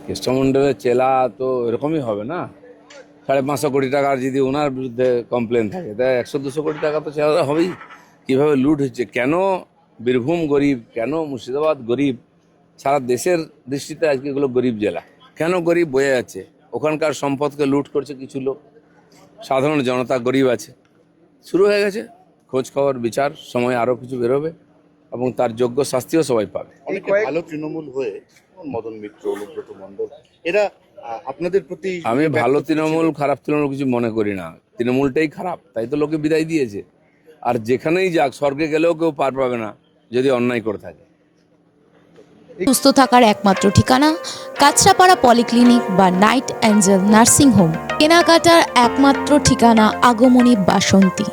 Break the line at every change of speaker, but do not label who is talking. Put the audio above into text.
কৃষ্ণমন্ডলের চেলা তো এরকমই হবে না। 550 কোটি টাকার যদি ওনার বিরুদ্ধে কমপ্লেন থাকে, তাই 100-200 কোটি টাকা তো চেলা হবেই। কিভাবে লুট হচ্ছে, কেন বীরভূম গরিব, কেন মুর্শিদাবাদ গরিব, সারা দেশের দৃষ্টিতে আজকে এগুলো গরিব জেলা। কেন গরিব বোঝা যাচ্ছে, ওখানকার সম্পদকে লুট করছে কিছু লোক, সাধারণ জনতা গরিব আছে। শুরু হয়ে গেছে খোঁজ খবর বিচার, সময় আরও কিছু বেরোবে এবং তার যোগ্য শাস্তিও সবাই পাবে।
অনেকে ভালো তৃণমূল হয়ে মদন মিত্র, অনুব্রত মণ্ডল এরা আপনাদের প্রতি
আমি ভালো তৃণমূল খারাপ তৃণমূল কিছু মনে করি না, তৃণমূলটাই খারাপ, তাই তো লোকে বিদায় দিয়েছে। আর যেখানেই যাক, স্বর্গে গেলেও কেউ পার পাবে না যদি অন্যায় করে থাকে।
সুস্থ থাকার একমাত্র ঠিকানা কাঁচরাপাড়া পলিক্লিনিক বা নাইট অ্যাঞ্জেল নার্সিং হোম। কেনাকাটার একমাত্র ঠিকানা আগমনী বাসন্তী।